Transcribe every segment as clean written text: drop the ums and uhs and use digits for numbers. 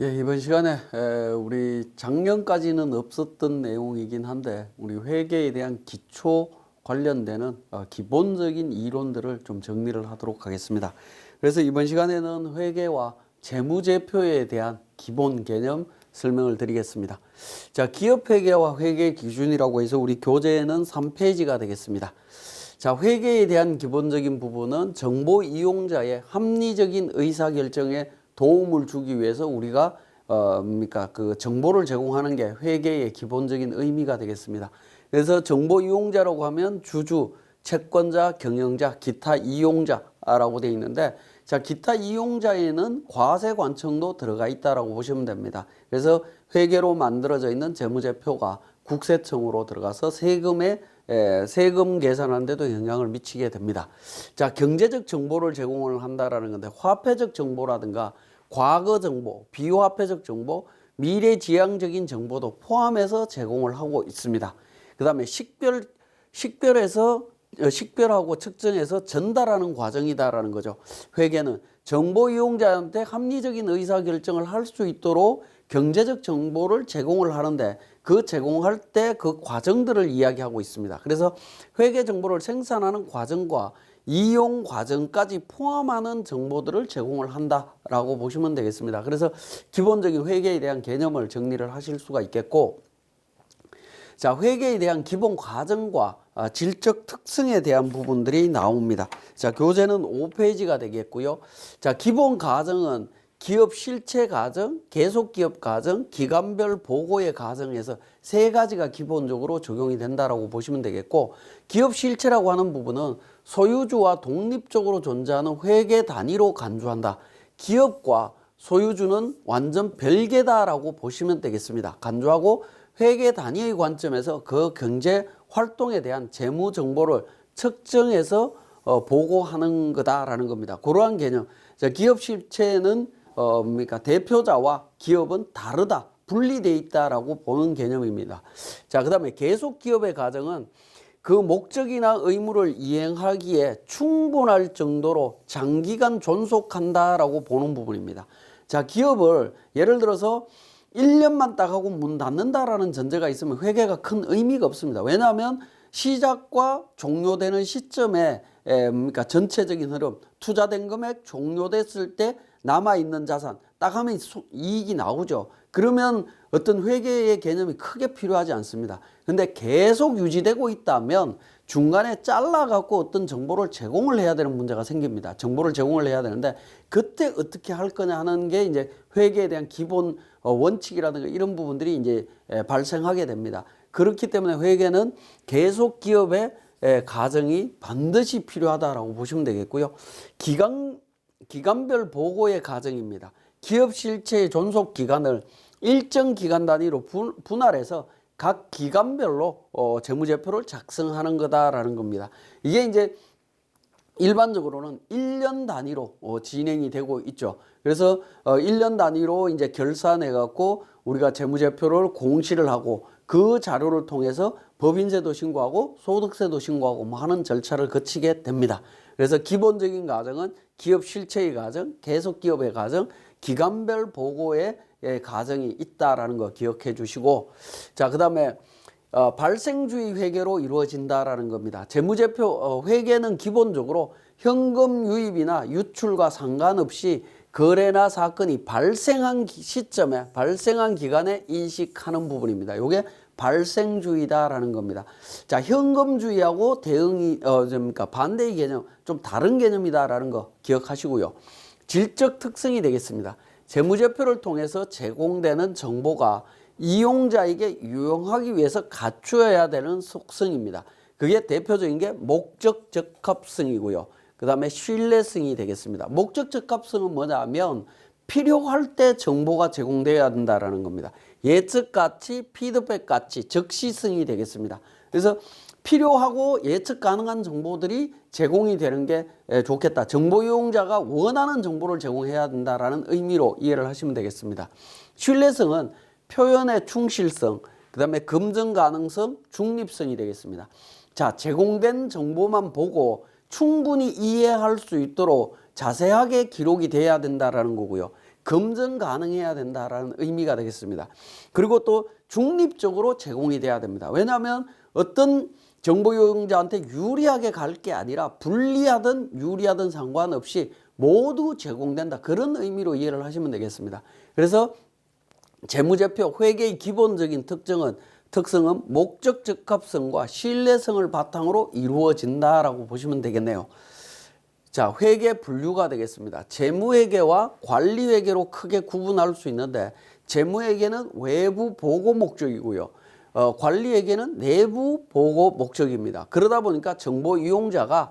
예, 이번 시간에 우리 작년까지는 없었던 내용이긴 한데 우리 회계에 대한 기초 관련되는 기본적인 이론들을 좀 정리를 하도록 하겠습니다. 그래서 이번 시간에는 회계와 재무제표에 대한 기본 개념 설명을 드리겠습니다. 자, 기업회계와 회계 기준이라고 해서 우리 교재에는 3페이지가 되겠습니다. 자, 회계에 대한 기본적인 부분은 정보 이용자의 합리적인 의사결정에 도움을 주기 위해서 우리가 그 정보를 제공하는 게 회계의 기본적인 의미가 되겠습니다. 그래서 정보 이용자라고 하면 주주, 채권자, 경영자, 기타 이용자라고 되어 있는데, 자, 기타 이용자에는 과세관청도 들어가 있다라고 보시면 됩니다. 그래서 회계로 만들어져 있는 재무제표가 국세청으로 들어가서 세금 계산하는 데도 영향을 미치게 됩니다. 자, 경제적 정보를 제공을 한다라는 건데, 화폐적 정보라든가 과거 정보, 비화폐적 정보, 미래지향적인 정보도 포함해서 제공을 하고 있습니다. 그 다음에 식별하고 측정해서 전달하는 과정이다라는 거죠. 회계는 정보 이용자한테 합리적인 의사결정을 할 수 있도록 경제적 정보를 제공을 하는데, 그 제공할 때 그 과정들을 이야기하고 있습니다. 그래서 회계 정보를 생산하는 과정과 이용 과정까지 포함하는 정보들을 제공을 한다라고 보시면 되겠습니다. 그래서 기본적인 회계에 대한 개념을 정리를 하실 수가 있겠고, 자, 회계에 대한 기본 과정과 질적 특성에 대한 부분들이 나옵니다. 자, 교재는 5페이지가 되겠고요. 자, 기본 과정은 기업 실체 과정, 계속 기업 과정, 기간별 보고의 과정에서 세 가지가 기본적으로 적용이 된다라고 보시면 되겠고, 기업 실체라고 하는 부분은 소유주와 독립적으로 존재하는 회계 단위로 간주한다. 기업과 소유주는 완전 별개다라고 보시면 되겠습니다. 간주하고 회계 단위의 관점에서 그 경제 활동에 대한 재무 정보를 측정해서 보고하는 거다라는 겁니다. 그러한 개념. 자, 기업 실체는 대표자와 기업은 다르다, 분리되어 있다라고 보는 개념입니다. 자, 그 다음에 계속 기업의 과정은 그 목적이나 의무를 이행하기에 충분할 정도로 장기간 존속한다라고 보는 부분입니다. 자, 기업을 예를 들어서 1년만 딱 하고 문 닫는다라는 전제가 있으면 회계가 큰 의미가 없습니다. 왜냐하면 시작과 종료되는 시점에 전체적인 흐름, 투자된 금액 종료됐을 때 남아있는 자산 딱 하면 이익이 나오죠. 그러면 어떤 회계의 개념이 크게 필요하지 않습니다. 근데 계속 유지되고 있다면 중간에 잘라갖고 어떤 정보를 제공을 해야 되는 문제가 생깁니다. 정보를 제공을 해야 되는데 그때 어떻게 할 거냐 하는 게 이제 회계에 대한 기본 원칙이라든가 이런 부분들이 이제 발생하게 됩니다. 그렇기 때문에 회계는 계속 기업의 과정이 반드시 필요하다라고 보시면 되겠고요. 기간별 보고의 과정입니다. 기업 실체의 존속 기간을 일정 기간 단위로 분할해서 각 기간별로 재무제표를 작성하는 거다라는 겁니다. 이게 이제 일반적으로는 1년 단위로 진행이 되고 있죠. 그래서 1년 단위로 이제 결산해 갖고 우리가 재무제표를 공시를 하고 그 자료를 통해서 법인세도 신고하고 소득세도 신고하고 뭐 하는 절차를 거치게 됩니다. 그래서 기본적인 과정은 기업 실체의 과정, 계속 기업의 과정, 기간별 보고의 과정이 있다라는 거 기억해 주시고, 자, 그다음에 발생주의 회계로 이루어진다라는 겁니다. 재무제표 회계는 기본적으로 현금 유입이나 유출과 상관없이 거래나 사건이 발생한 시점에, 발생한 기간에 인식하는 부분입니다. 이게 발생주의다라는 겁니다. 자, 현금주의하고 반대의 개념, 좀 다른 개념이다라는 거 기억하시고요. 질적 특성이 되겠습니다. 재무제표를 통해서 제공되는 정보가 이용자에게 유용하기 위해서 갖추어야 되는 속성입니다. 그게 대표적인 게 목적 적합성이고요. 그 다음에 신뢰성이 되겠습니다. 목적 적합성은 뭐냐면 필요할 때 정보가 제공되어야 된다는 겁니다. 예측 가치, 피드백 가치, 적시성이 되겠습니다. 그래서 필요하고 예측 가능한 정보들이 제공이 되는 게 좋겠다. 정보 이용자가 원하는 정보를 제공해야 된다는 의미로 이해를 하시면 되겠습니다. 신뢰성은 표현의 충실성, 그 다음에 검증 가능성, 중립성이 되겠습니다. 자, 제공된 정보만 보고 충분히 이해할 수 있도록 자세하게 기록이 돼야 된다는 거고요. 검증 가능해야 된다라는 의미가 되겠습니다. 그리고 또 중립적으로 제공이 돼야 됩니다. 왜냐하면 어떤 정보 이용자한테 유리하게 갈 게 아니라 불리하든 유리하든 상관없이 모두 제공된다. 그런 의미로 이해를 하시면 되겠습니다. 그래서 재무제표 회계의 기본적인 특성은 목적 적합성과 신뢰성을 바탕으로 이루어진다라고 보시면 되겠네요. 자, 회계 분류가 되겠습니다. 재무회계와 관리회계로 크게 구분할 수 있는데 재무회계는 외부 보고 목적이고요. 관리회계는 내부 보고 목적입니다. 그러다 보니까 정보 이용자가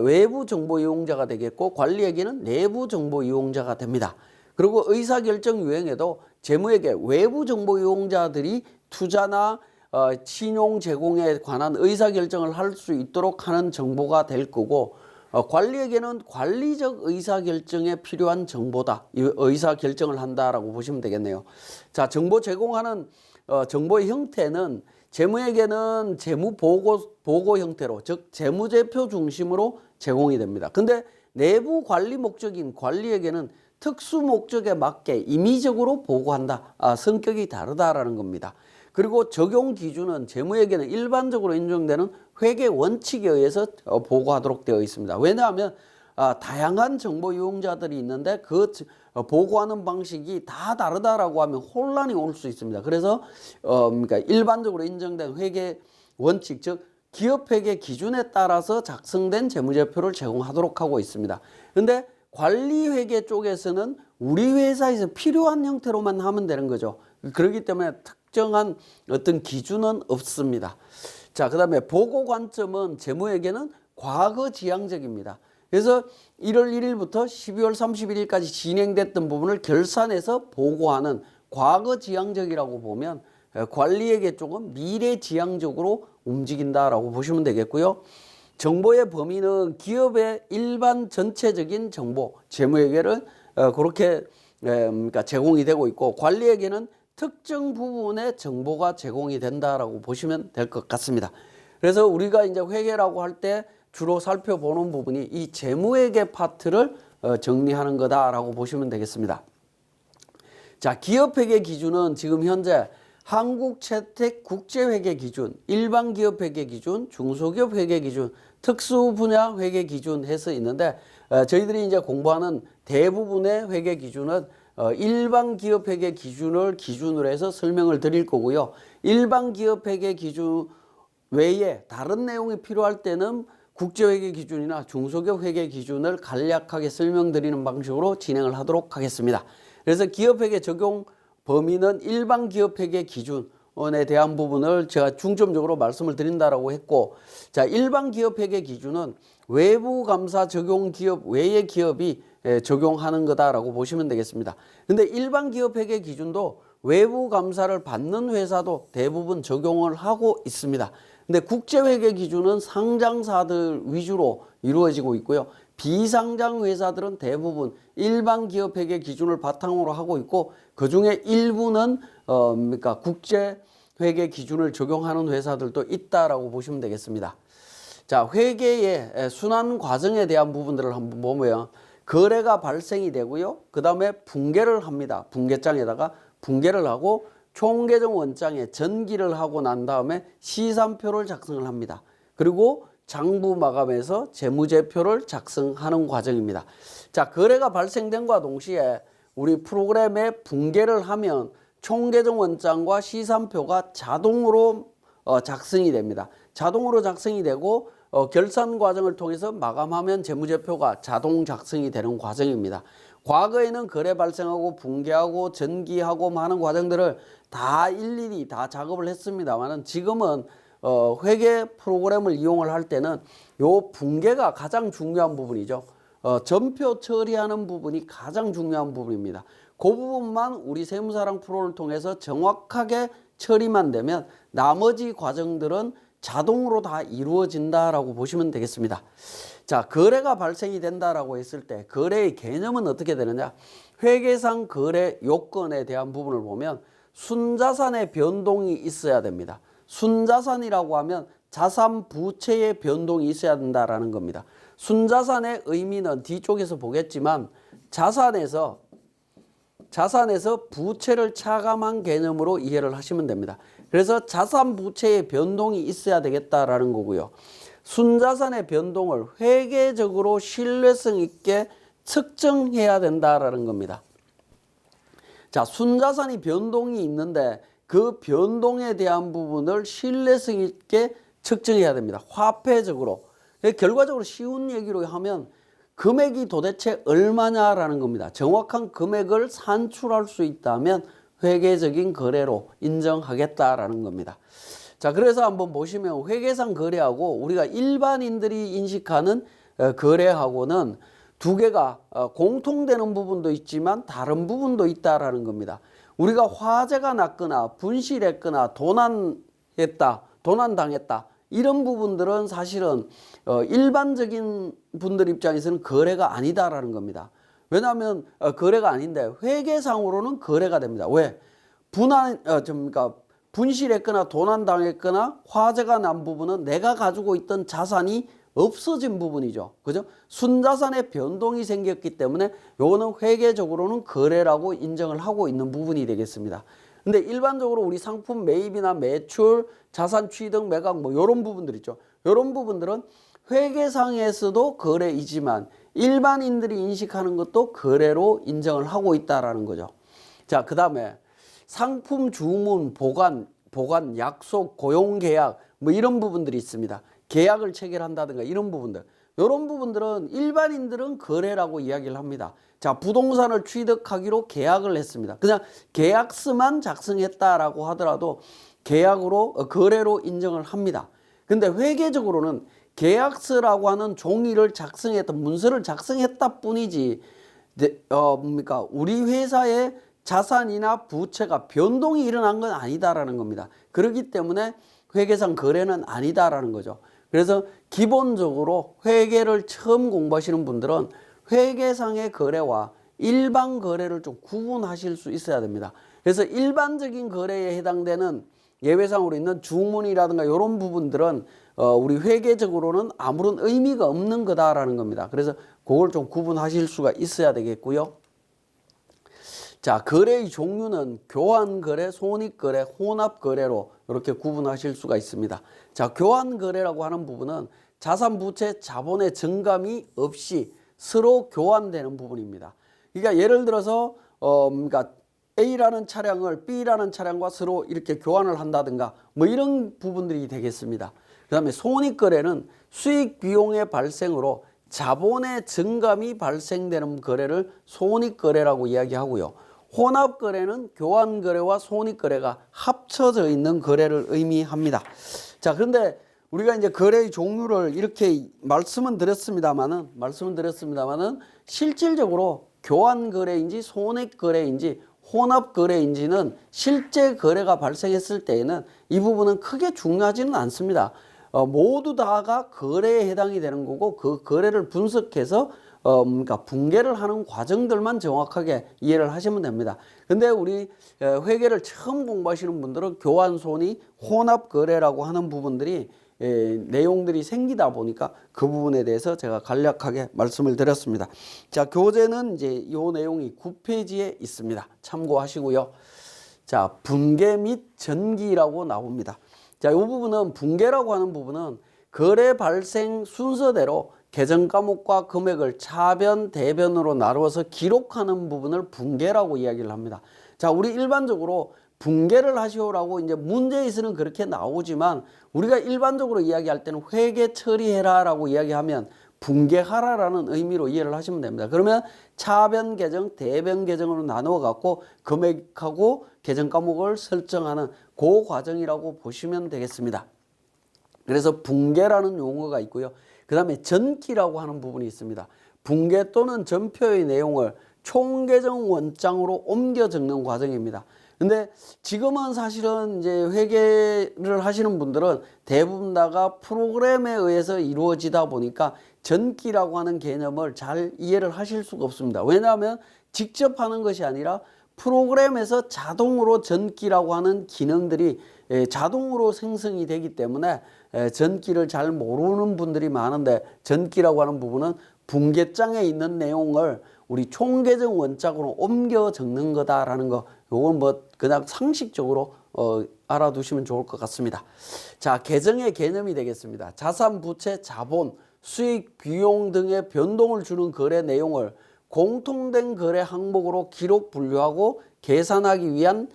외부 정보 이용자가 되겠고 관리회계는 내부 정보 이용자가 됩니다. 그리고 의사결정 유형에도 재무회계 외부 정보 이용자들이 투자나 신용 제공에 관한 의사결정을 할 수 있도록 하는 정보가 될 거고 관리에게는 관리적 의사결정에 필요한 정보다. 의사결정을 한다라고 보시면 되겠네요. 자, 정보 제공하는 정보의 형태는 재무에게는 재무보고 형태로 즉 재무제표 중심으로 제공이 됩니다. 근데 내부 관리 목적인 관리에게는 특수 목적에 맞게 임의적으로 보고한다. 성격이 다르다라는 겁니다. 그리고 적용 기준은 재무에게는 일반적으로 인정되는 회계 원칙에 의해서 보고하도록 되어 있습니다. 왜냐하면 다양한 정보 이용자들이 있는데 그 보고하는 방식이 다 다르다라고 하면 혼란이 올 수 있습니다. 그래서 그러니까 일반적으로 인정된 회계 원칙, 즉 기업회계 기준에 따라서 작성된 재무제표를 제공하도록 하고 있습니다. 그런데 관리회계 쪽에서는 우리 회사에서 필요한 형태로만 하면 되는 거죠. 그렇기 때문에 특정한 어떤 기준은 없습니다. 자, 그 다음에 보고 관점은 재무회계는 과거지향적입니다. 그래서 1월 1일부터 12월 31일까지 진행됐던 부분을 결산해서 보고하는 과거지향적이라고 보면 관리회계 쪽은 미래지향적으로 움직인다라고 보시면 되겠고요. 정보의 범위는 기업의 일반 전체적인 정보, 재무회계를 그렇게 그러니까 제공이 되고 있고 관리회계는 특정 부분의 정보가 제공이 된다라고 보시면 될 것 같습니다. 그래서 우리가 이제 회계라고 할 때 주로 살펴보는 부분이 이 재무회계 파트를 정리하는 거다라고 보시면 되겠습니다. 자, 기업회계 기준은 지금 현재 한국채택국제회계 기준, 일반기업회계 기준, 중소기업회계 기준, 특수분야 회계 기준 해서 있는데 저희들이 이제 공부하는 대부분의 회계 기준은 일반기업회계 기준을 기준으로 해서 설명을 드릴 거고요. 일반기업회계 기준 외에 다른 내용이 필요할 때는 국제회계 기준이나 중소기업 회계 기준을 간략하게 설명드리는 방식으로 진행을 하도록 하겠습니다. 그래서 기업회계 적용 범위는 일반기업회계 기준에 대한 부분을 제가 중점적으로 말씀을 드린다라고 했고, 자, 일반기업회계 기준은 외부감사 적용 기업 외의 기업이 적용하는 거다라고 보시면 되겠습니다. 근데 일반기업회계 기준도 외부감사를 받는 회사도 대부분 적용을 하고 있습니다. 근데 국제회계 기준은 상장사들 위주로 이루어지고 있고요. 비상장 회사들은 대부분 일반 기업 회계 기준을 바탕으로 하고 있고 그 중에 일부는 그러니까 국제 회계 기준을 적용하는 회사들도 있다라고 보시면 되겠습니다. 자, 회계의 순환 과정에 대한 부분들을 한번 보면 거래가 발생이 되고요. 그 다음에 붕괴를 합니다. 붕괴장에다가 붕괴를 하고 총계정 원장에 전기를 하고 난 다음에 시산표를 작성을 합니다. 그리고 장부 마감해서 재무제표를 작성하는 과정입니다. 자, 거래가 발생된과 동시에 우리 프로그램에 붕괴를 하면 총계정 원장과 시산표가 자동으로 작성이 됩니다. 자동으로 작성이 되고 결산 과정을 통해서 마감하면 재무제표가 자동 작성이 되는 과정입니다. 과거에는 거래 발생하고 붕괴하고 전기하고 하는 과정들을 다 일일이 다 작업을 했습니다만 지금은 회계 프로그램을 이용을 할 때는 요 붕괴가 가장 중요한 부분이죠. 전표 처리하는 부분이 가장 중요한 부분입니다. 그 부분만 우리 세무사랑 프로를 통해서 정확하게 처리만 되면 나머지 과정들은 자동으로 다 이루어진다라고 보시면 되겠습니다. 자, 거래가 발생이 된다라고 했을 때 거래의 개념은 어떻게 되느냐? 회계상 거래 요건에 대한 부분을 보면 순자산의 변동이 있어야 됩니다. 순자산이라고 하면 자산 부채의 변동이 있어야 된다라는 겁니다. 순자산의 의미는 뒤쪽에서 보겠지만 자산에서 자산에서 부채를 차감한 개념으로 이해를 하시면 됩니다. 그래서 자산 부채의 변동이 있어야 되겠다라는 거고요. 순자산의 변동을 회계적으로 신뢰성 있게 측정해야 된다라는 겁니다. 자, 순자산이 변동이 있는데 그 변동에 대한 부분을 신뢰성 있게 측정해야 됩니다. 화폐적으로. 결과적으로 쉬운 얘기로 하면 금액이 도대체 얼마냐라는 겁니다. 정확한 금액을 산출할 수 있다면 회계적인 거래로 인정하겠다라는 겁니다. 자, 그래서 한번 보시면 회계상 거래하고 우리가 일반인들이 인식하는 거래하고는 두 개가 공통되는 부분도 있지만 다른 부분도 있다라는 겁니다. 우리가 화재가 났거나 분실했거나 도난당했다 이런 부분들은 사실은 일반적인 분들 입장에서는 거래가 아니다라는 겁니다. 왜냐하면 거래가 아닌데 회계상으로는 거래가 됩니다. 왜? 분실했거나 도난당했거나 화재가 난 부분은 내가 가지고 있던 자산이 없어진 부분이죠. 그죠? 순자산의 변동이 생겼기 때문에 요거는 회계적으로는 거래라고 인정을 하고 있는 부분이 되겠습니다. 근데 일반적으로 우리 상품 매입이나 매출, 자산 취득, 매각 뭐 요런 부분들 있죠. 요런 부분들은 회계상에서도 거래이지만 일반인들이 인식하는 것도 거래로 인정을 하고 있다라는 거죠. 자, 그다음에 상품 주문, 보관, 약속, 고용 계약 뭐 이런 부분들이 있습니다. 계약을 체결한다든가 이런 부분들. 이런 부분들은 일반인들은 거래라고 이야기를 합니다. 자, 부동산을 취득하기로 계약을 했습니다. 그냥 계약서만 작성했다라고 하더라도 거래로 인정을 합니다. 근데 회계적으로는 계약서라고 하는 종이를 문서를 작성했다 뿐이지, 우리 회사의 자산이나 부채가 변동이 일어난 건 아니다라는 겁니다. 그렇기 때문에 회계상 거래는 아니다라는 거죠. 그래서 기본적으로 회계를 처음 공부하시는 분들은 회계상의 거래와 일반 거래를 좀 구분하실 수 있어야 됩니다. 그래서 일반적인 거래에 해당되는 예외상으로 있는 주문이라든가 이런 부분들은 우리 회계적으로는 아무런 의미가 없는 거다라는 겁니다. 그래서 그걸 좀 구분하실 수가 있어야 되겠고요. 자, 거래의 종류는 교환거래, 손익거래, 혼합거래로 이렇게 구분하실 수가 있습니다. 자, 교환거래라고 하는 부분은 자산, 부채, 자본의 정감이 없이 서로 교환되는 부분입니다. 그러니까 예를 들어서 A라는 차량을 B라는 차량과 서로 이렇게 교환을 한다든가 뭐 이런 부분들이 되겠습니다. 그 다음에 손익거래는 수익 비용의 발생으로 자본의 증감이 발생되는 거래를 손익거래라고 이야기하고요. 혼합거래는 교환거래와 손익거래가 합쳐져 있는 거래를 의미합니다. 자, 그런데 우리가 이제 거래의 종류를 이렇게 말씀은 드렸습니다만은 실질적으로 교환거래인지 손익거래인지 혼합거래인지는 실제 거래가 발생했을 때에는 이 부분은 크게 중요하지는 않습니다. 모두 다가 거래에 해당이 되는 거고 그 거래를 분석해서 분개를 하는 과정들만 정확하게 이해를 하시면 됩니다. 근데 우리 회계를 처음 공부하시는 분들은 교환, 손익, 혼합 거래라고 하는 부분들이 내용들이 생기다 보니까 그 부분에 대해서 제가 간략하게 말씀을 드렸습니다. 자, 교재는 이제 이 내용이 9페이지에 있습니다. 참고하시고요. 자, 분개 및 전기라고 나옵니다. 자, 이 부분은 분개라고 하는 부분은 거래 발생 순서대로 계정 과목과 금액을 차변, 대변으로 나누어서 기록하는 부분을 분개라고 이야기를 합니다. 자, 우리 일반적으로 분개를 하시오라고 이제 문제에서는 그렇게 나오지만 우리가 일반적으로 이야기할 때는 회계 처리해라라고 이야기하면 분개하라라는 의미로 이해를 하시면 됩니다. 그러면 차변 계정, 대변 계정으로 나누어 갖고 금액하고 계정 과목을 설정하는 그 과정이라고 보시면 되겠습니다. 그래서 분개라는 용어가 있고요. 그 다음에 전기라고 하는 부분이 있습니다. 분개 또는 전표의 내용을 총계정 원장으로 옮겨 적는 과정입니다. 근데 지금은 사실은 이제 회계를 하시는 분들은 대부분 다가 프로그램에 의해서 이루어지다 보니까 전기라고 하는 개념을 잘 이해를 하실 수가 없습니다. 왜냐하면 직접 하는 것이 아니라 프로그램에서 자동으로 전기라고 하는 기능들이 자동으로 생성이 되기 때문에 전기를 잘 모르는 분들이 많은데 전기라고 하는 부분은 분계장에 있는 내용을 우리 총계정 원칙으로 옮겨 적는 거다라는 거, 요건 뭐 그냥 상식적으로 알아두시면 좋을 것 같습니다. 자, 계정의 개념이 되겠습니다. 자산, 부채, 자본, 수익, 비용 등의 변동을 주는 거래 내용을 공통된 거래 항목으로 기록 분류하고 계산하기 위한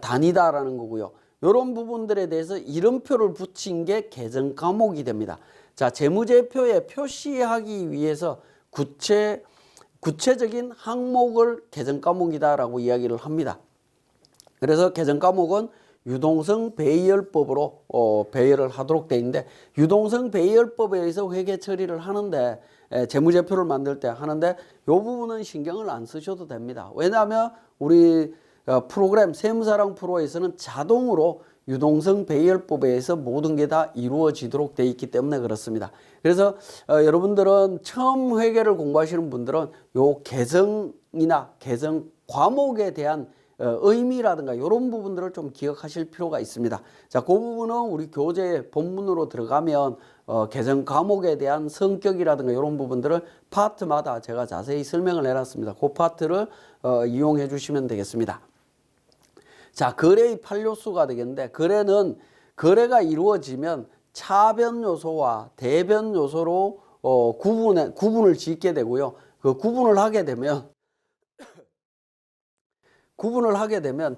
단위다라는 거고요. 이런 부분들에 대해서 이름표를 붙인 게 계정 과목이 됩니다. 자, 재무제표에 표시하기 위해서 구체적인 항목을 계정 과목이다라고 이야기를 합니다. 그래서 계정 과목은 유동성 배열법으로 배열을 하도록 되어 있는데, 유동성 배열법에 의해서 회계 처리를 하는데, 재무제표를 만들 때 하는데 이 부분은 신경을 안 쓰셔도 됩니다. 왜냐하면 우리 프로그램 세무사랑 프로에서는 자동으로 유동성 배열법에 의해서 모든 게 다 이루어지도록 되어 있기 때문에 그렇습니다. 그래서 여러분들은 처음 회계를 공부하시는 분들은 요 계정이나 계정 과목에 대한 의미라든가 이런 부분들을 좀 기억하실 필요가 있습니다. 자, 그 부분은 우리 교재 본문으로 들어가면 계정 과목에 대한 성격이라든가 이런 부분들을 파트마다 제가 자세히 설명을 해놨습니다. 그 파트를 이용해 주시면 되겠습니다. 자, 거래의 판료수가 되겠는데, 거래가 이루어지면 차변 요소와 대변 요소로 구분을 짓게 되고요. 그 구분을 하게 되면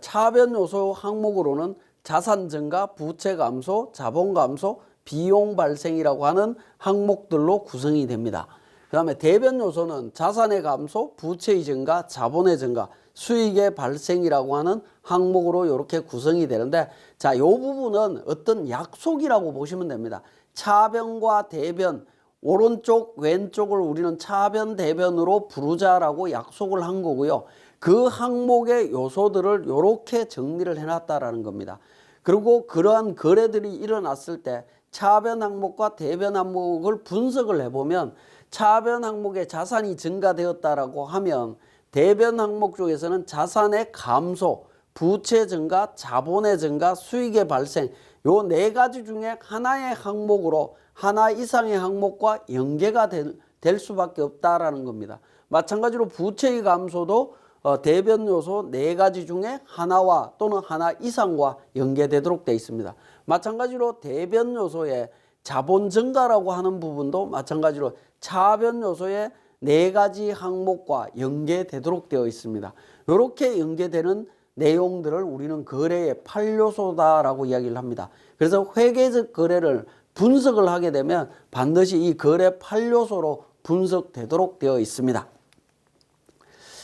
차변 요소 항목으로는 자산 증가, 부채 감소, 자본 감소, 비용 발생이라고 하는 항목들로 구성이 됩니다. 그 다음에 대변 요소는 자산의 감소, 부채의 증가, 자본의 증가, 수익의 발생이라고 하는 항목으로 이렇게 구성이 되는데, 자, 이 부분은 어떤 약속이라고 보시면 됩니다. 차변과 대변, 오른쪽 왼쪽을 우리는 차변 대변으로 부르자라고 약속을 한 거고요. 그 항목의 요소들을 이렇게 정리를 해놨다라는 겁니다. 그리고 그러한 거래들이 일어났을 때 차변 항목과 대변 항목을 분석을 해보면, 차변 항목에 자산이 증가되었다라고 하면 대변 항목 쪽에서는 자산의 감소, 부채 증가, 자본의 증가, 수익의 발생, 요 네 가지 중에 하나의 항목으로 하나 이상의 항목과 연계가 될 수밖에 없다라는 겁니다. 마찬가지로 부채의 감소도 대변 요소 네 가지 중에 하나와 또는 하나 이상과 연계되도록 되어 있습니다. 마찬가지로 대변 요소의 자본 증가라고 하는 부분도 마찬가지로 차변 요소의 네 가지 항목과 연계되도록 되어 있습니다. 이렇게 연계되는 내용들을 우리는 거래의 판료소다라고 이야기를 합니다. 그래서 회계적 거래를 분석을 하게 되면 반드시 이 거래 판료소로 분석되도록 되어 있습니다.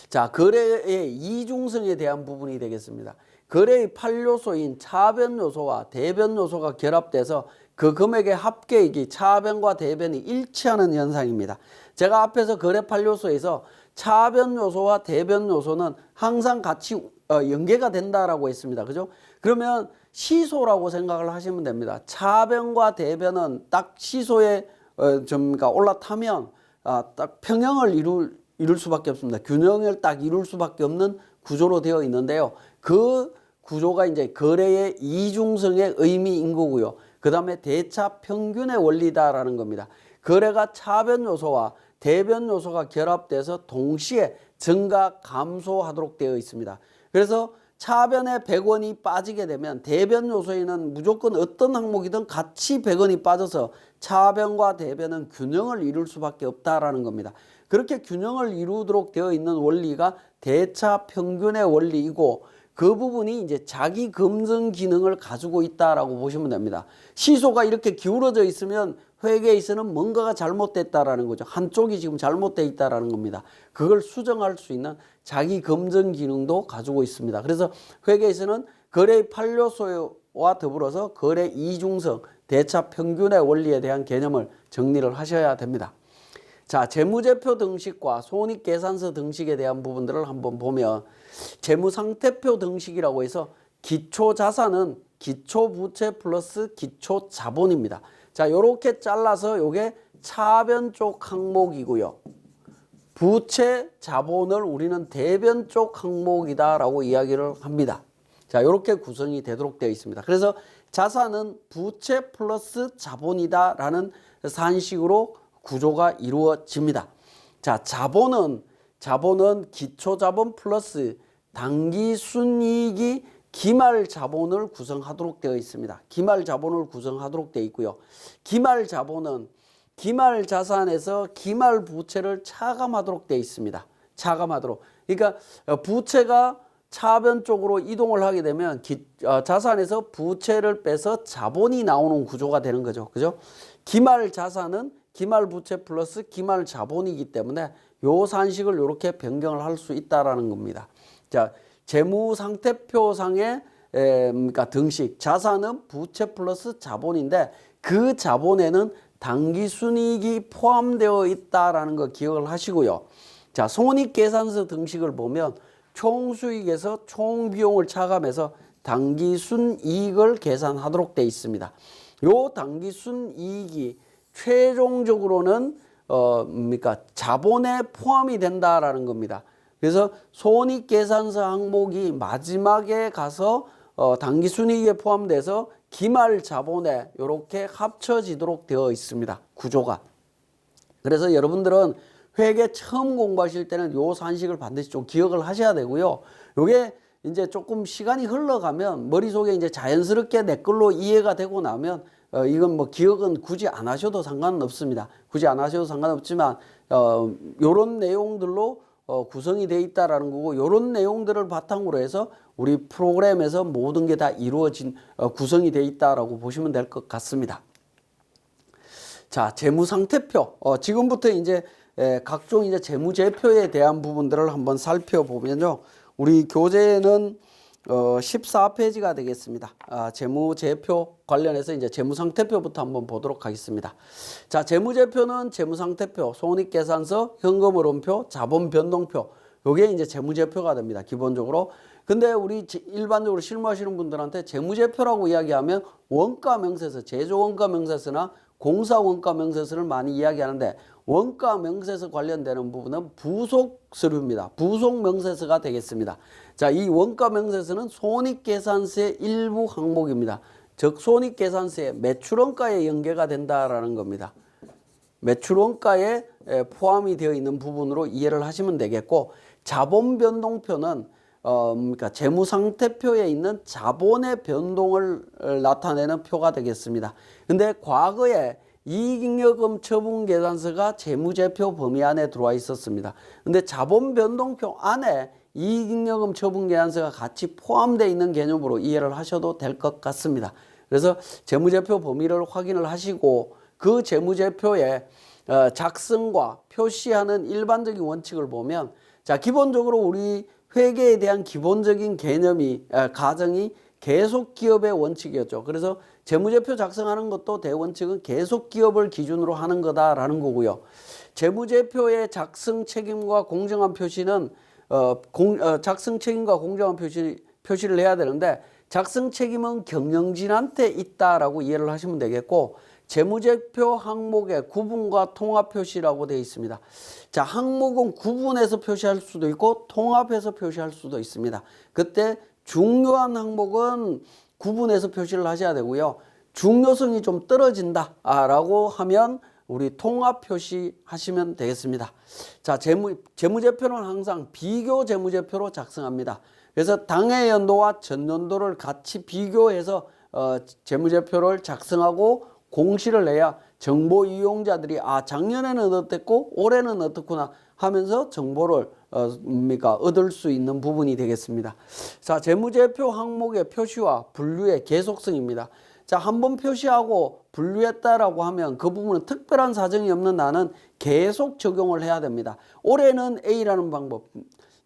자, 거래의 이중성에 대한 부분이 되겠습니다. 거래의 판료소인 차변 요소와 대변 요소가 결합돼서 그 금액의 합계액이 차변과 대변이 일치하는 현상입니다. 제가 앞에서 거래 판료소에서 차변 요소와 대변 요소는 항상 같이 연계가 된다라고 했습니다. 그죠? 그러면 시소라고 생각을 하시면 됩니다. 차변과 대변은 딱 시소에 그러니까 올라타면 딱 평형을 이룰 수밖에 없습니다. 균형을 딱 이룰 수밖에 없는 구조로 되어 있는데요. 그 구조가 이제 거래의 이중성의 의미인 거고요. 그 다음에 대차 평균의 원리다라는 겁니다. 거래가 차변 요소와 대변 요소가 결합돼서 동시에 증가 감소하도록 되어 있습니다. 그래서 차변에 100원이 빠지게 되면 대변 요소에는 무조건 어떤 항목이든 같이 100원이 빠져서 차변과 대변은 균형을 이룰 수밖에 없다라는 겁니다. 그렇게 균형을 이루도록 되어 있는 원리가 대차 평균의 원리이고, 그 부분이 이제 자기 검증 기능을 가지고 있다라고 보시면 됩니다. 시소가 이렇게 기울어져 있으면 회계에서는 뭔가가 잘못됐다라는 거죠. 한쪽이 지금 잘못되어 있다라는 겁니다. 그걸 수정할 수 있는 자기 검증 기능도 가지고 있습니다. 그래서 회계에서는 거래 판료소와 더불어서 거래 이중성, 대차 평균의 원리에 대한 개념을 정리를 하셔야 됩니다. 자, 재무제표 등식과 손익계산서 등식에 대한 부분들을 한번 보면, 재무상태표 등식이라고 해서 기초자산은 기초부채 플러스 기초자본입니다. 자, 요렇게 잘라서 요게 차변 쪽 항목이고요. 부채, 자본을 우리는 대변 쪽 항목이다라고 이야기를 합니다. 자, 요렇게 구성이 되도록 되어 있습니다. 그래서 자산은 부채 플러스 자본이다라는 산식으로 구조가 이루어집니다. 자, 자본은 자본은 기초자본 플러스 당기순이익이 기말자본을 구성하도록 되어 있습니다. 기말자본을 구성하도록 되어 있고요. 기말자본은 기말자산에서 기말부채를 차감하도록 되어 있습니다. 차감하도록. 그러니까 부채가 차변 쪽으로 이동을 하게 되면 자산에서 부채를 빼서 자본이 나오는 구조가 되는 거죠. 그죠? 기말자산은 기말부채 플러스 기말자본이기 때문에 요 산식을 이렇게 변경을 할 수 있다라는 겁니다. 자, 재무상태표상의 그러니까 등식 자산은 부채 플러스 자본인데 그 자본에는 당기순이익이 포함되어 있다라는 거 기억을 하시고요. 자, 손익계산서 등식을 보면 총수익에서 총비용을 차감해서 당기순이익을 계산하도록 되어 있습니다. 요 당기순이익이 최종적으로는 자본에 포함이 된다라는 겁니다. 그래서 손익계산서 항목이 마지막에 가서 당기순이익에 포함돼서 기말자본에 이렇게 합쳐지도록 되어 있습니다. 구조가. 그래서 여러분들은 회계 처음 공부하실 때는 요 산식을 반드시 좀 기억을 하셔야 되고요. 요게 이제 조금 시간이 흘러가면 머릿속에 이제 자연스럽게 내 걸로 이해가 되고 나면 이건 뭐 기억은 굳이 안 하셔도 상관은 없습니다. 굳이 안 하셔도 상관없지만 요런 내용들로 구성이 되어 있다라는 거고 요런 내용들을 바탕으로 해서 우리 프로그램에서 모든 게 다 이루어진 구성이 되어 있다라고 보시면 될 것 같습니다. 자, 재무상태표. 지금부터 이제 각종 이제 재무제표에 대한 부분들을 한번 살펴보면요. 우리 교재는 14페이지가 되겠습니다. 재무제표 관련해서 이제 재무상태표부터 한번 보도록 하겠습니다. 자, 재무제표는 재무상태표, 손익계산서, 현금흐름표, 자본변동표. 요게 이제 재무제표가 됩니다. 기본적으로. 근데 우리 일반적으로 실무하시는 분들한테 재무제표라고 이야기하면 원가명세서, 제조원가명세서나 공사원가명세서를 많이 이야기하는데 원가명세서 관련되는 부분은 부속서류입니다. 부속명세서가 되겠습니다. 자, 이 원가명세서는 손익계산서의 일부 항목입니다. 즉 손익계산서의 매출원가에 연계가 된다라는 겁니다. 매출원가에 포함이 되어 있는 부분으로 이해를 하시면 되겠고, 자본변동표는 그러니까 재무상태표에 있는 자본의 변동을 나타내는 표가 되겠습니다. 근데 과거에 이익잉여금 처분계산서가 재무제표 범위 안에 들어와 있었습니다. 근데 자본변동표 안에 이익잉여금 처분계산서가 같이 포함되어 있는 개념으로 이해를 하셔도 될 것 같습니다. 그래서 재무제표 범위를 확인을 하시고 그 재무제표의 작성과 표시하는 일반적인 원칙을 보면, 자, 기본적으로 우리 회계에 대한 기본적인 개념이 가정이 계속기업의 원칙이었죠. 그래서 재무제표 작성하는 것도 대원칙은 계속기업을 기준으로 하는 거다라는 거고요. 재무제표의 작성 책임과 공정한 표시는 작성 책임과 공정한 표시를 해야 되는데, 작성 책임은 경영진한테 있다라고 이해를 하시면 되겠고, 재무제표 항목의 구분과 통합 표시라고 되어 있습니다. 자, 항목은 구분해서 표시할 수도 있고 통합해서 표시할 수도 있습니다. 그때 중요한 항목은 구분해서 표시를 하셔야 되고요. 중요성이 좀 떨어진다라고 하면 우리 통합 표시하시면 되겠습니다. 자, 재무제표는 항상 비교 재무제표로 작성합니다. 그래서 당해 연도와 전년도를 같이 비교해서 재무제표를 작성하고 공시를 내야 정보 이용자들이 작년에는 어땠고 올해는 어떻구나 하면서 정보를 얻을 수 있는 부분이 되겠습니다. 자, 재무제표 항목의 표시와 분류의 계속성입니다. 자, 한번 표시하고 분류했다라고 하면 그 부분은 특별한 사정이 없는 나는 계속 적용을 해야 됩니다. 올해는 A라는 방법,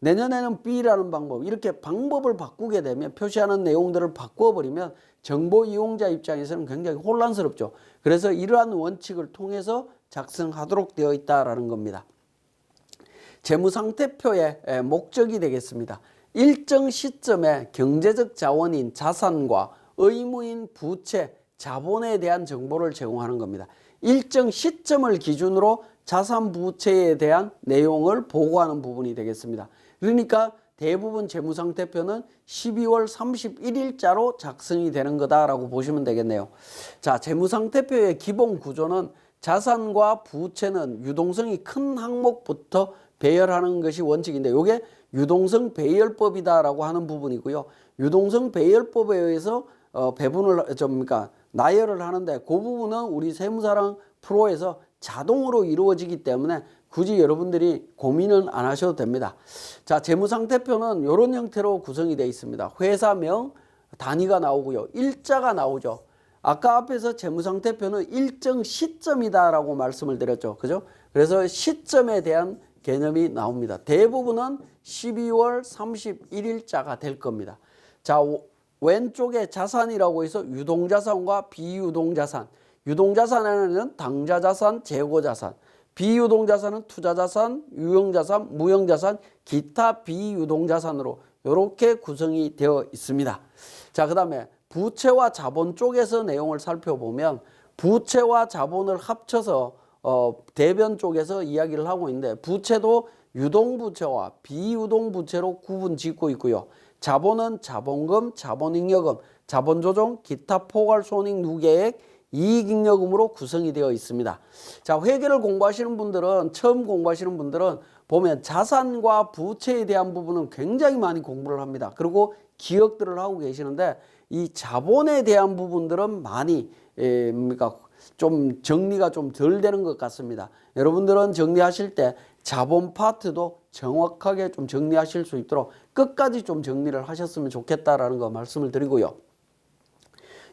내년에는 B라는 방법, 이렇게 방법을 바꾸게 되면, 표시하는 내용들을 바꿔버리면 정보 이용자 입장에서는 굉장히 혼란스럽죠. 그래서 이러한 원칙을 통해서 작성하도록 되어 있다라는 겁니다. 재무상태표의 목적이 되겠습니다. 일정 시점에 경제적 자원인 자산과 의무인 부채, 자본에 대한 정보를 제공하는 겁니다. 일정 시점을 기준으로 자산 부채에 대한 내용을 보고하는 부분이 되겠습니다. 그러니까 대부분 재무상태표는 12월 31일자로 작성이 되는 거다라고 보시면 되겠네요. 자, 재무상태표의 기본 구조는 자산과 부채는 유동성이 큰 항목부터 배열하는 것이 원칙인데 이게 유동성 배열법이다라고 하는 부분이고요. 유동성 배열법에 의해서 배분을 그러니까 나열을 하는데 그 부분은 우리 세무사랑 프로에서 자동으로 이루어지기 때문에 굳이 여러분들이 고민은 안 하셔도 됩니다. 자, 재무상태표는 이런 형태로 구성이 되어 있습니다. 회사명 단위가 나오고요. 일자가 나오죠. 아까 앞에서 재무상태표는 일정 시점이다라고 말씀을 드렸죠. 그죠? 그래서 시점에 대한 개념이 나옵니다. 대부분은 12월 31일자가 될 겁니다. 자, 왼쪽에 자산이라고 해서 유동자산과 비유동자산. 유동자산에는 당좌자산, 재고자산. 비유동자산은 투자자산, 유형자산, 무형자산, 기타 비유동자산으로 이렇게 구성이 되어 있습니다. 자, 그 다음에 부채와 자본 쪽에서 내용을 살펴보면 부채와 자본을 합쳐서 대변 쪽에서 이야기를 하고 있는데 부채도 유동부채와 비유동부채로 구분 짓고 있고요. 자본은 자본금, 자본잉여금, 자본조정, 기타 포괄손익 누계액, 이익잉여금으로 구성이 되어 있습니다. 자, 회계를 공부하시는 분들은 처음 공부하시는 분들은 보면 자산과 부채에 대한 부분은 굉장히 많이 공부를 합니다. 그리고 기억들을 하고 계시는데 이 자본에 대한 부분들은 많이 그러니까 좀 정리가 좀 덜 되는 것 같습니다. 여러분들은 정리하실 때 자본 파트도 정확하게 좀 정리하실 수 있도록 끝까지 좀 정리를 하셨으면 좋겠다라는 거 말씀을 드리고요.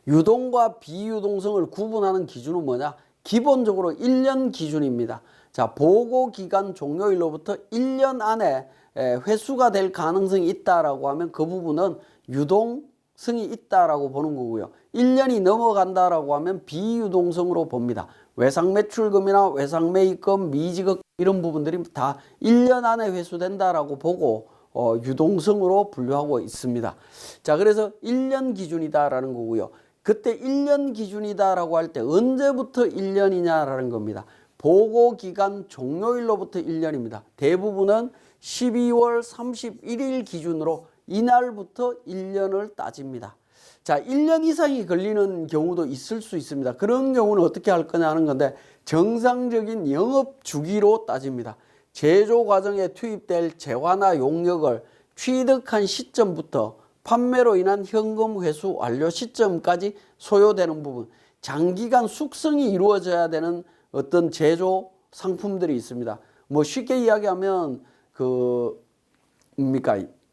유동과 비유동성을 구분하는 기준은 뭐냐? 기본적으로 1년 기준입니다. 자, 보고기간 종료일로부터 1년 안에 회수가 될 가능성이 있다라고 하면 그 부분은 유동성이 있다라고 보는 거고요. 1년이 넘어간다라고 하면 비유동성으로 봅니다. 외상매출금이나 외상매입금, 미지급 이런 부분들이 다 1년 안에 회수된다라고 보고 유동성으로 분류하고 있습니다. 자, 그래서 1년 기준이다라는 거고요. 그때 1년 기준이다라고 할 때 언제부터 1년이냐라는 겁니다. 보고기간 종료일로부터 1년입니다. 대부분은 12월 31일 기준으로 이날부터 1년을 따집니다. 자, 1년 이상이 걸리는 경우도 있을 수 있습니다. 그런 경우는 어떻게 할 거냐 하는 건데 정상적인 영업 주기로 따집니다. 제조 과정에 투입될 재화나 용역을 취득한 시점부터 판매로 인한 현금 회수 완료 시점까지 소요되는 부분, 장기간 숙성이 이루어져야 되는 어떤 제조 상품들이 있습니다. 뭐 쉽게 이야기하면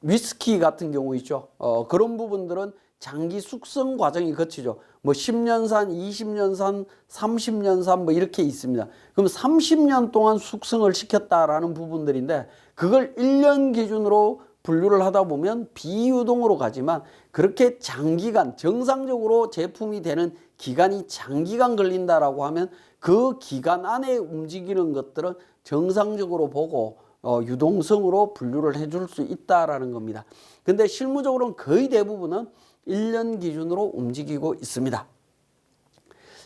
위스키 같은 경우 있죠. 그런 부분들은 장기 숙성 과정이 거치죠. 뭐 10년산, 20년산, 30년산 뭐 이렇게 있습니다. 그럼 30년 동안 숙성을 시켰다라는 부분들인데 그걸 1년 기준으로 분류를 하다 보면 비유동으로 가지만 그렇게 장기간 정상적으로 제품이 되는 기간이 장기간 걸린다라고 하면 그 기간 안에 움직이는 것들은 정상적으로 보고 유동성으로 분류를 해줄 수 있다라는 겁니다. 근데 실무적으로는 거의 대부분은 1년 기준으로 움직이고 있습니다.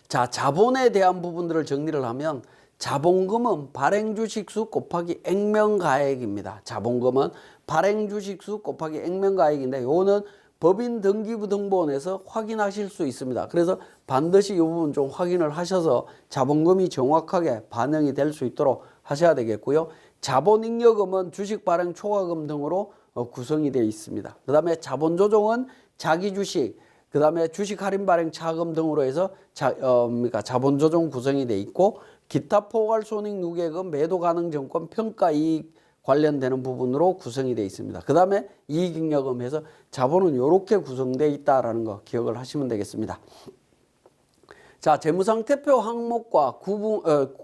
자, 자본에 대한 부분들을 정리를 하면 자본금은 발행주식수 곱하기 액면가액입니다. 자본금은 발행주식수 곱하기 액면가액인데 요거는 법인 등기부 등본에서 확인하실 수 있습니다. 그래서 반드시 이 부분 좀 확인을 하셔서 자본금이 정확하게 반영이 될 수 있도록 하셔야 되겠고요. 자본잉여금은 주식 발행 초과금 등으로 구성이 되어 있습니다. 그 다음에 자본조정은 자기주식, 그 다음에 주식 할인 발행 차금 등으로 해서 자본조정 구성이 되어 있고 기타 포괄손익 누계금 매도 가능 정권 평가이익 관련되는 부분으로 구성이 되어 있습니다. 그 다음에 이익잉여금 해서 자본은 이렇게 구성되어 있다라는 거 기억을 하시면 되겠습니다. 자, 재무상태표 항목과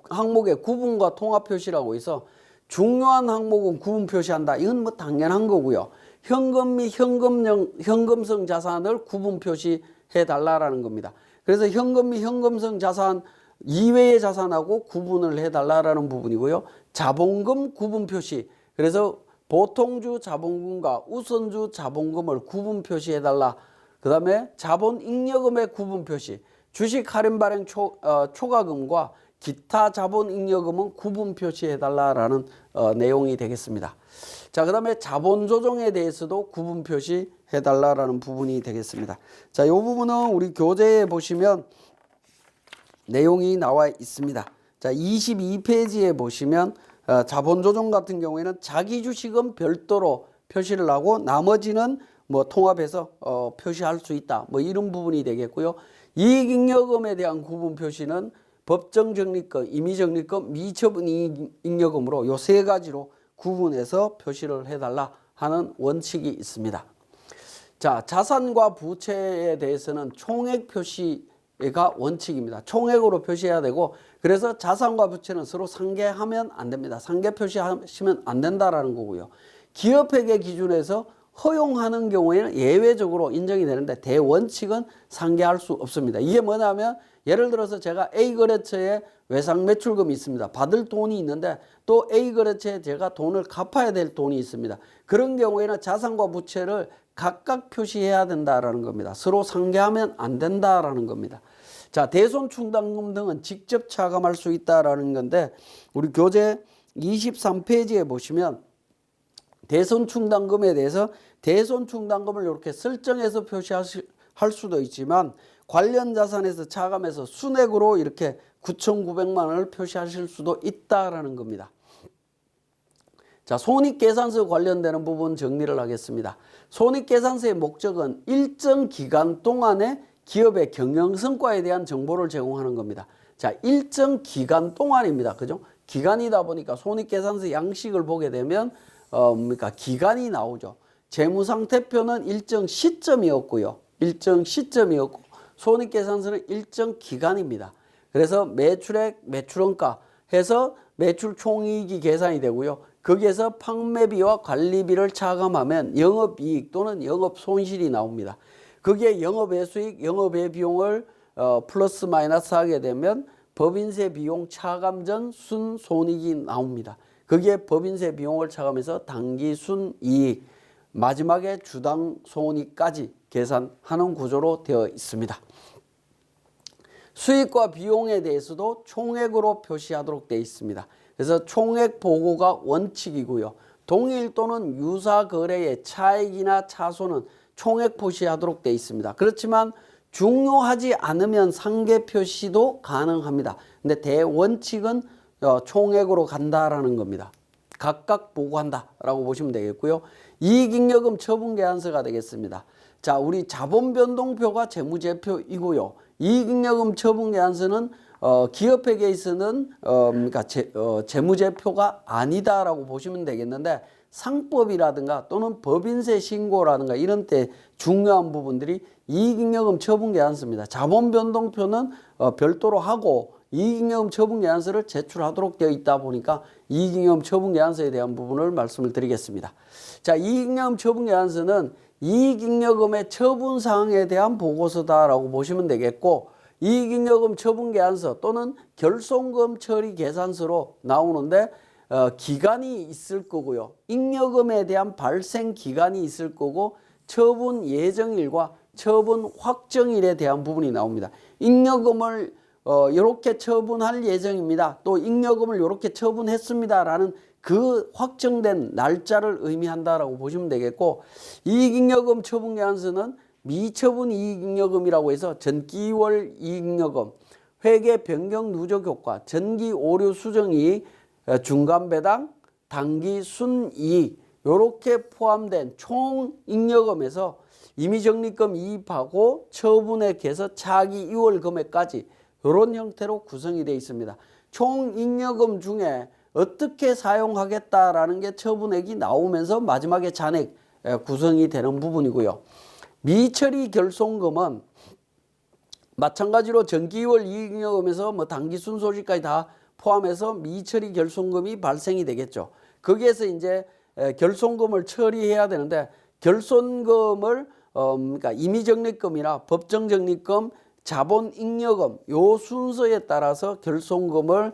항목의 구분과 통합 표시라고 해서 중요한 항목은 구분 표시한다. 이건 뭐 당연한 거고요. 현금 및 현금성 자산을 구분 표시해 달라라는 겁니다. 그래서 현금 및 현금성 자산 이외의 자산하고 구분을 해달라라는 부분이고요. 자본금 구분 표시. 그래서 보통주 자본금과 우선주 자본금을 구분 표시해달라. 그 다음에 자본잉여금의 구분 표시. 주식 할인 발행 초과금과 기타 자본잉여금은 구분 표시해달라라는 내용이 되겠습니다. 자, 그 다음에 자본조정에 대해서도 구분 표시해달라라는 부분이 되겠습니다. 자, 이 부분은 우리 교재에 보시면 내용이 나와 있습니다. 자, 22페이지에 보시면 자본조정 같은 경우에는 자기 주식은 별도로 표시를 하고 나머지는 뭐 통합해서 표시할 수 있다. 뭐 이런 부분이 되겠고요. 이익잉여금에 대한 구분 표시는 법정적립금, 임의적립금, 미처분 잉여금으로 요 세 가지로 구분해서 표시를 해달라 하는 원칙이 있습니다. 자, 자산과 부채에 대해서는 총액 표시가 원칙입니다. 총액으로 표시해야 되고, 그래서 자산과 부채는 서로 상계하면 안 됩니다. 상계 표시하시면 안 된다라는 거고요. 기업회계 기준에서 허용하는 경우에는 예외적으로 인정이 되는데 대원칙은 상계할 수 없습니다. 이게 뭐냐면 예를 들어서 제가 A거래처에 외상 매출금이 있습니다. 받을 돈이 있는데 또 A거래처에 제가 돈을 갚아야 될 돈이 있습니다. 그런 경우에는 자산과 부채를 각각 표시해야 된다라는 겁니다. 서로 상계하면 안 된다라는 겁니다. 자, 대손충당금 등은 직접 차감할 수 있다라는 건데 우리 교재 23페이지에 보시면 대손충당금에 대해서 대손충당금을 이렇게 설정해서 표시할 수도 있지만 관련 자산에서 차감해서 순액으로 이렇게 9,900만 원을 표시하실 수도 있다라는 겁니다. 자, 손익계산서 관련되는 부분 정리를 하겠습니다. 손익계산서의 목적은 일정 기간 동안에 기업의 경영성과에 대한 정보를 제공하는 겁니다. 자, 일정 기간 동안입니다. 그죠? 기간이다 보니까 손익계산서 양식을 보게 되면 기간이 나오죠. 재무상태표는 일정 시점이었고요. 일정 시점이었고 손익계산서는 일정 기간입니다. 그래서 매출액, 매출원가 해서 매출 총이익이 계산이 되고요. 거기에서 판매비와 관리비를 차감하면 영업이익 또는 영업손실이 나옵니다. 거기에 영업외수익, 영업외비용을 플러스 마이너스 하게 되면 법인세 비용 차감 전 순손익이 나옵니다. 거기에 법인세 비용을 차감해서 당기순이익, 마지막에 주당 손익까지 계산하는 구조로 되어 있습니다. 수익과 비용에 대해서도 총액으로 표시하도록 되어 있습니다. 그래서 총액 보고가 원칙이고요. 동일 또는 유사 거래의 차익이나 차손은 총액 표시하도록 되어 있습니다. 그렇지만 중요하지 않으면 상계 표시도 가능합니다. 근데 대원칙은 총액으로 간다라는 겁니다. 각각 보고한다라고 보시면 되겠고요. 이익잉여금 처분계산서가 되겠습니다. 자, 우리 자본변동표가 재무제표이고요. 이익잉여금 처분계산서는 기업회계에서는 재무제표가 아니다라고 보시면 되겠는데 상법이라든가 또는 법인세 신고라든가 이런 때 중요한 부분들이 이익잉여금 처분계산서입니다. 자본변동표는 별도로 하고 이익잉여금 처분계산서를 제출하도록 되어 있다 보니까 이익잉여금 처분계산서에 대한 부분을 말씀을 드리겠습니다. 자, 이익잉여금 처분계산서는 이익잉여금의 처분사항에 대한 보고서다라고 보시면 되겠고 이익잉여금 처분계산서 또는 결손금 처리 계산서로 나오는데 기간이 있을 거고요. 잉여금에 대한 발생 기간이 있을 거고 처분 예정일과 처분 확정일에 대한 부분이 나옵니다. 잉여금을 이렇게 처분할 예정입니다. 또 잉여금을 이렇게 처분했습니다라는 그 확정된 날짜를 의미한다라고 보시면 되겠고 이익잉여금 처분계산서는 미처분 이익잉여금이라고 해서 전기월 이익잉여금, 회계 변경 누적 효과, 전기 오류 수정이익, 중간 배당, 단기 순이익 이렇게 포함된 총 잉여금에서 임의적립금 이입하고 처분액해서 차기 이월 금액까지 이런 형태로 구성이 되어 있습니다. 총 잉여금 중에 어떻게 사용하겠다라는 게 처분액이 나오면서 마지막에 잔액 구성이 되는 부분이고요. 미처리 결손금은 마찬가지로 전기월 이익잉여금에서 단기 순소지까지 다 포함해서 미처리 결손금이 발생이 되겠죠. 거기에서 이제 결손금을 처리해야 되는데 결손금을 임의적립금이나 법정적립금, 자본잉여금 요 순서에 따라서 결손금을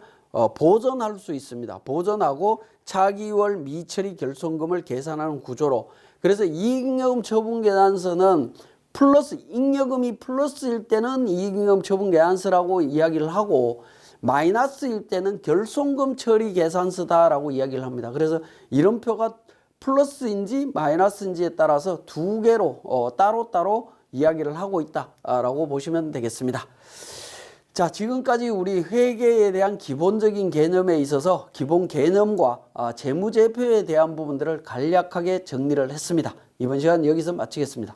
보전할 수 있습니다. 보전하고 차기월 미처리 결손금을 계산하는 구조로 그래서 이익잉여금 처분계산서는 플러스 잉여금이 플러스일 때는 이익잉여금 처분계산서라고 이야기를 하고 마이너스일 때는 결손금 처리 계산서다라고 이야기를 합니다. 그래서 이름표가 플러스인지 마이너스인지에 따라서 두 개로 따로따로 이야기를 하고 있다라고 보시면 되겠습니다. 자, 지금까지 우리 회계에 대한 기본적인 개념에 있어서 기본 개념과 재무제표에 대한 부분들을 간략하게 정리를 했습니다. 이번 시간 여기서 마치겠습니다.